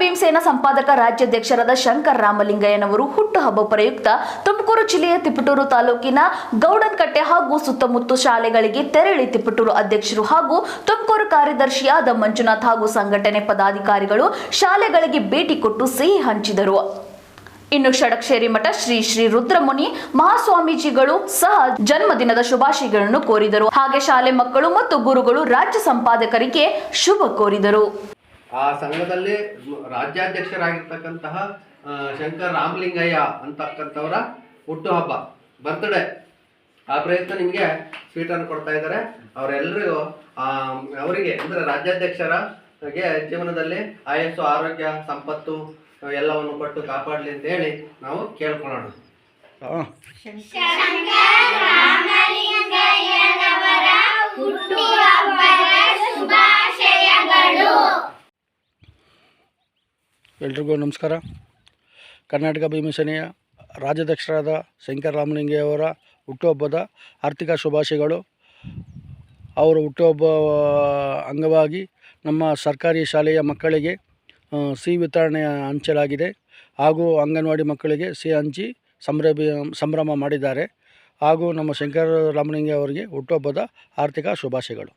ಭೀಮಸೇನಾ ಸಂಪಾದಕ ರಾಜ್ಯಾಧ್ಯಕ್ಷರಾದ ಶಂಕರ್ ರಾಮಲಿಂಗಯ್ಯನವರು ಹುಟ್ಟುಹಬ್ಬ ಪ್ರಯುಕ್ತ ತುಮಕೂರು ಜಿಲ್ಲೆಯ ತಿಪಟೂರು ತಾಲೂಕಿನ ಗೌಡನಕಟ್ಟೆ ಹಾಗೂ ಸುತ್ತಮುತ್ತ ಶಾಲೆಗಳಿಗೆ ತೆರಳಿ ತಿಪಟೂರು ಅಧ್ಯಕ್ಷರು ಹಾಗೂ ತುಮಕೂರು ಕಾರ್ಯದರ್ಶಿಯಾದ ಮಂಜುನಾಥ್ ಹಾಗೂ ಸಂಘಟನೆ ಪದಾಧಿಕಾರಿಗಳು ಶಾಲೆಗಳಿಗೆ ಭೇಟಿ ಕೊಟ್ಟು ಸಿಹಿ ಹಂಚಿದರು. ಇನ್ನು ಷಡಕ್ಷೇರಿ ಮಠ ಶ್ರೀ ಶ್ರೀ ರುದ್ರಮುನಿ ಮಹಾಸ್ವಾಮೀಜಿಗಳು ಸಹ ಜನ್ಮದಿನದ ಶುಭಾಶಯಗಳನ್ನು ಕೋರಿದರು. ಹಾಗೆ ಶಾಲೆ ಮಕ್ಕಳು ಮತ್ತು ಗುರುಗಳು ರಾಜ್ಯ ಸಂಪಾದಕರಿಗೆ ಶುಭ ಕೋರಿದರು. ಆ ಸಂಘದಲ್ಲಿ ರಾಜ್ಯಾಧ್ಯಕ್ಷರಾಗಿರ್ತಕ್ಕಂತಹ ಶಂಕರ್ ರಾಮಲಿಂಗಯ್ಯ ಅಂತಕ್ಕಂಥವರ ಹುಟ್ಟುಹಬ್ಬ ಬರ್ತ್ಡೇ. ಆ ಪ್ರಯತ್ನ ನಿಮಗೆ ಸ್ವೀಟನ್ನು ಕೊಡ್ತಾ ಇದ್ದಾರೆ. ಅವರೆಲ್ಲರಿಗೂ ಅವರಿಗೆ ಅಂದರೆ ರಾಜ್ಯಾಧ್ಯಕ್ಷರಿಗೆ ಜೀವನದಲ್ಲಿ ಆಯಸ್ಸು, ಆರೋಗ್ಯ, ಸಂಪತ್ತು ಎಲ್ಲವನ್ನು ಕೊಟ್ಟು ಕಾಪಾಡಲಿ ಅಂತ ಹೇಳಿ ನಾವು ಕೇಳ್ಕೊಳ್ಳೋಣ. ಎಲ್ರಿಗೂ ನಮಸ್ಕಾರ. ಕರ್ನಾಟಕ ಭೀಮಸೇನೆಯ ರಾಜ್ಯಾಧ್ಯಕ್ಷರಾದ ಶಂಕರ್ ರಾಮಲಿಂಗಯ್ಯವರ ಹುಟ್ಟುಹಬ್ಬದ ಆರ್ಥಿಕ ಶುಭಾಶಯಗಳು. ಅವರ ಹುಟ್ಟುಹಬ್ಬ ಅಂಗವಾಗಿ ನಮ್ಮ ಸರ್ಕಾರಿ ಶಾಲೆಯ ಮಕ್ಕಳಿಗೆ ಸಿಹಿ ವಿತರಣೆ ಹಂಚಲಾಗಿದೆ ಹಾಗೂ ಅಂಗನವಾಡಿ ಮಕ್ಕಳಿಗೆ ಸಿಹಿ ಹಂಚಿ ಸಂಭ್ರಮ ಮಾಡಿದ್ದಾರೆ. ಹಾಗೂ ನಮ್ಮ ಶಂಕರ್ ರಾಮಲಿಂಗಯ್ಯ ಅವರಿಗೆ ಹುಟ್ಟುಹಬ್ಬದ ಆರ್ಥಿಕ ಶುಭಾಶಯಗಳು.